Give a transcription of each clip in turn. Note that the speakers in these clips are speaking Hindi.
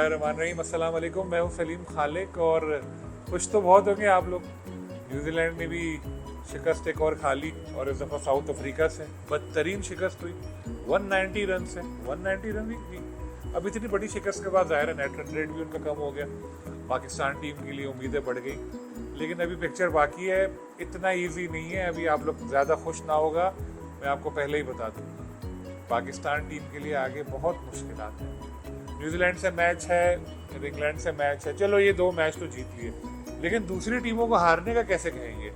बिस्मिल्लाहिर्रहमानिर्रहीम। अस्सलाम वालेकुम। मैं हूँ सलीम खालिक और खुश तो बहुत होंगे आप लोग। न्यूजीलैंड ने भी शिकस्त एक और खा ली और इस दफ़ा साउथ अफ्रीका से बदतरीन शिकस्त हुई 190 रन से। 190 रन ही थी। अब इतनी बड़ी शिकस्त के बाद ज़ाहिर है नेट रन रेट भी उनका कम हो गया। पाकिस्तान टीम के लिए उम्मीदें बढ़ गई, लेकिन अभी पिक्चर बाकी है। इतना ईजी नहीं है। अभी आप लोग ज़्यादा खुश ना होगा, मैं आपको पहले ही बता दूँ। पाकिस्तान टीम के लिए आगे बहुत मुश्किलात हैं। न्यूजीलैंड से मैच है, इंग्लैंड से मैच है, चलो ये 2 मैच तो जीत लिए, लेकिन दूसरी टीमों को हारने का कैसे कहेंगे?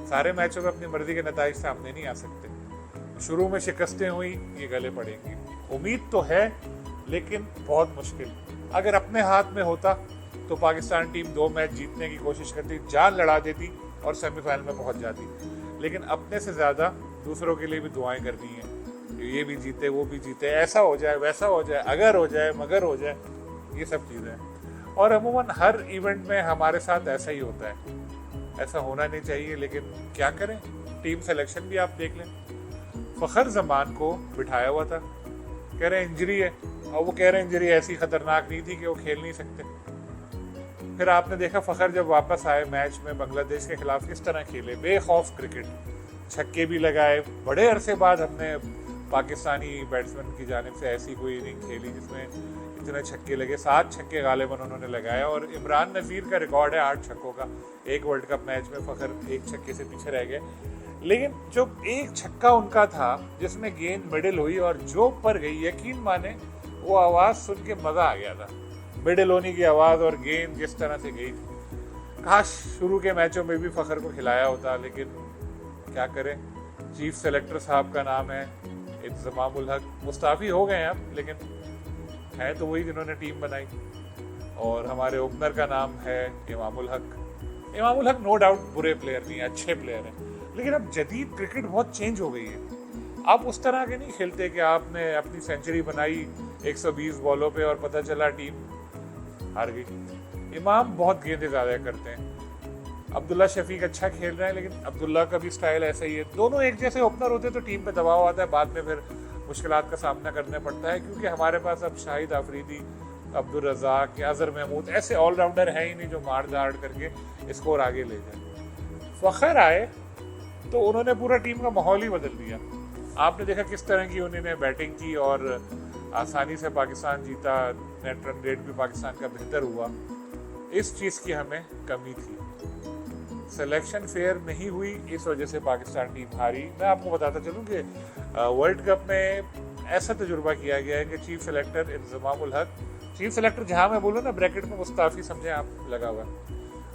सारे मैचों में अपनी मर्जी के नतीजे सामने नहीं आ सकते। शुरू में शिकस्तें हुई, ये गले पड़ेंगी। उम्मीद तो है, लेकिन बहुत मुश्किल। अगर अपने हाथ में होता तो पाकिस्तान टीम 2 मैच जीतने की कोशिश करती, जान लड़ा देती और सेमीफाइनल में पहुंच जाती। लेकिन अपने से ज़्यादा दूसरों के लिए भी दुआएं करनी है, ये भी जीते, वो भी जीते, ऐसा हो जाए, वैसा हो जाए, अगर हो जाए, मगर हो जाए, ये सब चीज़ें। और अमूमन हर इवेंट में हमारे साथ ऐसा ही होता है। ऐसा होना नहीं चाहिए, लेकिन क्या करें। टीम सिलेक्शन भी आप देख लें। फ़खर जमान को बिठाया हुआ था, कह रहे इंजरी है, और वो कह रहे इंजरी ऐसी खतरनाक नहीं थी कि वो खेल नहीं सकते। फिर आपने देखा फ़खर जब वापस आए मैच में बांग्लादेश के खिलाफ किस तरह खेले, बेखौफ क्रिकेट, छक्के भी लगाए। बड़े अरसे बाद हमने पाकिस्तानी बैट्समैन की जानिब से ऐसी कोई इनिंग खेली जिसमें इतने छक्के लगे। 7 छक्के गालिबन उन्होंने लगाए, और इमरान नज़ीर का रिकॉर्ड है 8 छक्कों का। एक वर्ल्ड कप मैच में फ़खर 1 छक्के से पीछे रह गए, लेकिन जो एक छक्का उनका था जिसमें गेंद मिडिल हुई और जो पर गई, यकीन माने वो आवाज़ सुन के मज़ा आ गया था। मिडिल होने की आवाज़ और गेंद जिस तरह से गई थी। काश शुरू के मैचों में भी फ़खर को खिलाया होता, लेकिन क्या करें। चीफ सेलेक्टर साहब का नाम है इंतज़ामुल हक, मुस्ताफ़ी हो गए हैं अब, लेकिन है तो वही जिन्होंने टीम बनाई। और हमारे ओपनर का नाम है इमामुल हक। इमामुल हक नो डाउट बुरे प्लेयर नहीं है, अच्छे प्लेयर हैं, लेकिन अब जदीद क्रिकेट बहुत चेंज हो गई है। आप उस तरह के नहीं खेलते कि आपने अपनी सेंचुरी बनाई 120 बॉलों पे और पता चला टीम हार गई। इमाम बहुत गेंदें ज़्यादा करते हैं। अब्दुल्ला शफीक अच्छा खेल रहा है, लेकिन अब्दुल्ला का भी स्टाइल ऐसा ही है। दोनों एक जैसे ओपनर होते तो टीम पे दबाव आता है, बाद में फिर मुश्किलात का सामना करना पड़ता है, क्योंकि हमारे पास अब शाहिद आफरीदी, अब्दुल रज़ाक, अज़हर महमूद ऐसे ऑलराउंडर हैं ही नहीं जो मार दाड़ करके स्कोर आगे ले जाए। फ़खर आए तो उन्होंने पूरा टीम का माहौल ही बदल दिया। आपने देखा किस तरह की उन्होंने बैटिंग की और आसानी से पाकिस्तान जीता। नेट रन रेट भी पाकिस्तान का बेहतर हुआ। इस चीज़ की हमें कमी थी। सिलेक्शन फेयर नहीं हुई, इस वजह से पाकिस्तान टीम हारी। मैं आपको बताता चलूँ कि वर्ल्ड कप में ऐसा तजुर्बा किया गया है कि चीफ सेलेक्टर इंतज़ामुल हक, चीफ सेलेक्टर जहाँ मैं बोलूँ ना ब्रैकेट में मुस्ताफ़ी समझें आप लगा हुआ,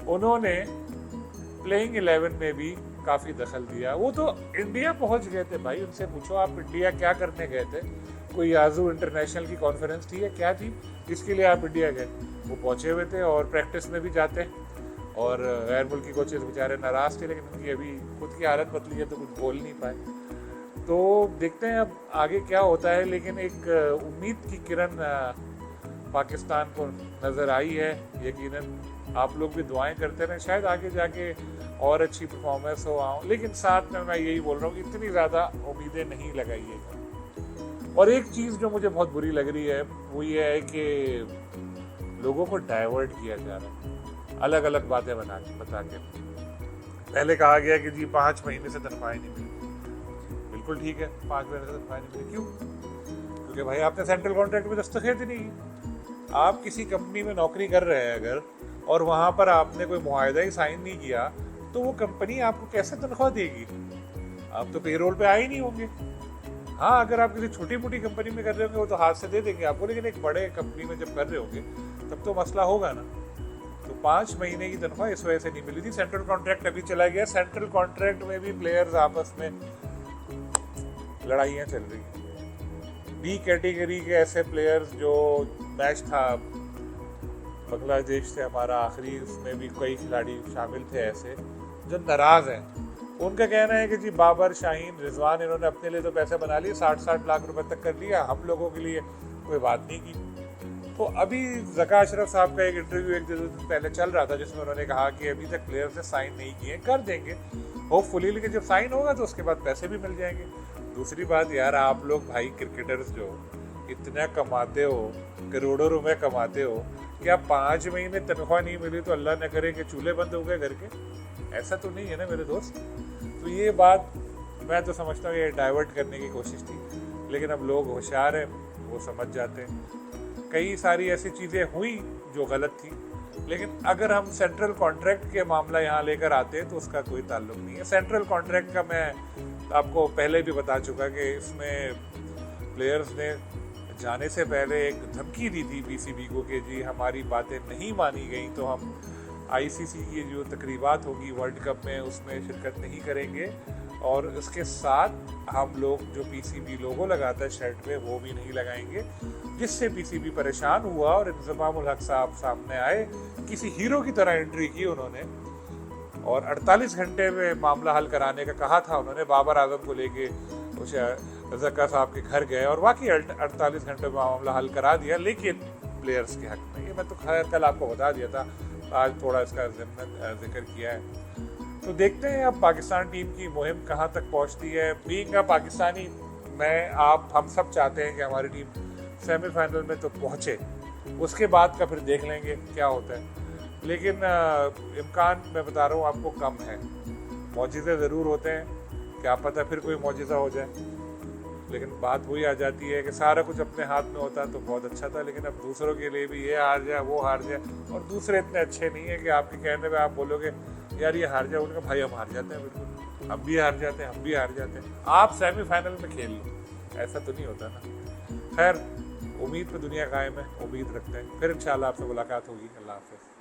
उन्होंने प्लेइंग 11 में भी काफ़ी दखल दिया। वो तो इंडिया पहुँच गए थे भाई, उनसे पूछो आप इंडिया क्या करने गए थे? कोई याजू इंटरनेशनल की कॉन्फ्रेंस थी या क्या थी जिसके लिए आप इंडिया गए? वो पहुँचे हुए थे और प्रैक्टिस में भी जाते, और गैर मुल्की कोचेस बेचारे नाराज़ थे, लेकिन उनकी अभी खुद की हालत बदली है तो कुछ बोल नहीं पाए। तो देखते हैं अब आगे क्या होता है, लेकिन एक उम्मीद की किरण पाकिस्तान को नज़र आई है। यकीनन आप लोग भी दुआएं करते रहें, शायद आगे जाके और अच्छी परफॉर्मेंस हो आऊँ, लेकिन साथ में मैं यही बोल रहा हूँ इतनी ज़्यादा उम्मीदें नहीं लगाइएगा। और एक चीज़ जो मुझे बहुत बुरी लग रही है वो ये है कि लोगों को डाइवर्ट किया जा रहा है अलग अलग बातें बता के। पहले कहा गया कि जी 5 महीने से तनख्वाहें नहीं मिली। बिल्कुल ठीक है, 5 महीने से तनख्वाहें नहीं मिली। क्यों? क्योंकि भाई आपने सेंट्रल कॉन्ट्रैक्ट में दस्तखत ही नहीं। आप किसी कंपनी में नौकरी कर रहे हैं अगर, और वहाँ पर आपने कोई मुआहदा ही साइन नहीं किया, तो वो कंपनी आपको कैसे तनख्वाह देगी? आप तो पेरोल पे आए ही नहीं होंगे। हाँ, अगर आप किसी छोटी मोटी कंपनी में कर रहे होंगे वो तो हाथ से दे देंगे आपको, लेकिन एक बड़े कंपनी में जब कर रहे होंगे तब तो मसला होगा ना। तो 5 महीने की तनख्वाह इस वजह से नहीं मिली थी। सेंट्रल कॉन्ट्रैक्ट अभी चला गया। सेंट्रल कॉन्ट्रैक्ट में भी प्लेयर्स आपस में लड़ाइयाँ चल रही हैं। बी कैटेगरी के ऐसे प्लेयर्स, जो मैच था बांग्लादेश से हमारा आखिरी, उसमें भी कई खिलाड़ी शामिल थे ऐसे जो नाराज़ हैं। उनका कहना है कि जी बाबर, शाहीन, रिजवान, इन्होंने अपने लिए तो पैसे बना लिए, 60-60 लाख रुपए तक कर लिया, हम लोगों के लिए कोई बात नहीं की। तो अभी ज़का अशरफ साहब का एक इंटरव्यू 1-2 दिन पहले चल रहा था जिसमें उन्होंने कहा कि अभी तक प्लेयर्स ने साइन नहीं किए, कर देंगे होपफुली, लेकिन जब साइन होगा तो उसके बाद पैसे भी मिल जाएंगे। दूसरी बात यार, आप लोग भाई क्रिकेटर्स जो इतना कमाते हो, करोड़ों रुपए कमाते हो, क्या 5 महीने तनख्वाह नहीं मिली तो अल्लाह न करे कि चूल्हे बंद हो गए घर के? ऐसा तो नहीं है ना मेरे दोस्त। तो ये बात मैं तो समझता हूँ ये डाइवर्ट करने की कोशिश थी, लेकिन अब लोग होशियार हैं, वो समझ जाते हैं। कई सारी ऐसी चीज़ें हुई जो गलत थी, लेकिन अगर हम सेंट्रल कॉन्ट्रैक्ट के मामला यहाँ लेकर आते हैं तो उसका कोई ताल्लुक नहीं है। सेंट्रल कॉन्ट्रैक्ट का मैं आपको पहले भी बता चुका कि इसमें प्लेयर्स ने जाने से पहले एक धमकी दी थी पीसीबी को कि जी हमारी बातें नहीं मानी गई तो हम आईसीसी की जो तकरीबात होगी वर्ल्ड कप में उसमें शिरकत नहीं करेंगे, और इसके साथ हम लोग जो पीसीबी लोगो लगाता है शर्ट पे वो भी नहीं लगाएंगे, जिससे पीसीबी परेशान हुआ और इंतज़ामुल हक साहब सामने आए, किसी हीरो की तरह एंट्री की उन्होंने और 48 घंटे में मामला हल कराने का कहा था उन्होंने। बाबर आजम को लेके रज़ाकार साहब के घर गए और वाकई 48 घंटे में मामला हल करा दिया, लेकिन प्लेयर्स के हक में। ये मैं तो खैर कल आपको बता दिया था, आज थोड़ा इसका जिक्र किया है। तो देखते हैं अब पाकिस्तान टीम की मुहिम कहाँ तक पहुँचती है। बीइंग अ पाकिस्तानी, मैं आप हम सब चाहते हैं कि हमारी टीम सेमीफाइनल में तो पहुँचे, उसके बाद का फिर देख लेंगे क्या होता है। लेकिन इम्कान मैं बता रहा हूँ आपको कम है। मौजिज़े ज़रूर होते हैं, क्या पता फिर कोई मौजिज़ा हो जाए, लेकिन बात वही आ जाती है कि सारा कुछ अपने हाथ में होता तो बहुत अच्छा था, लेकिन अब दूसरों के लिए भी ये हार जाए वो हार जाए, और दूसरे इतने अच्छे नहीं है कि आपके कहने पे आप बोलोगे यार ये हार जाए, उनका भाई हम हार जाते हैं, बिल्कुल हम भी हार जाते हैं, हम भी हार जाते हैं। आप सेमीफाइनल में खेल लो, ऐसा तो नहीं होता ना। खैर, उम्मीद पे दुनिया कायम है, उम्मीद रखते हैं, फिर इंशाल्लाह आपसे मुलाकात होगी। अल्लाह हाफ़िज़।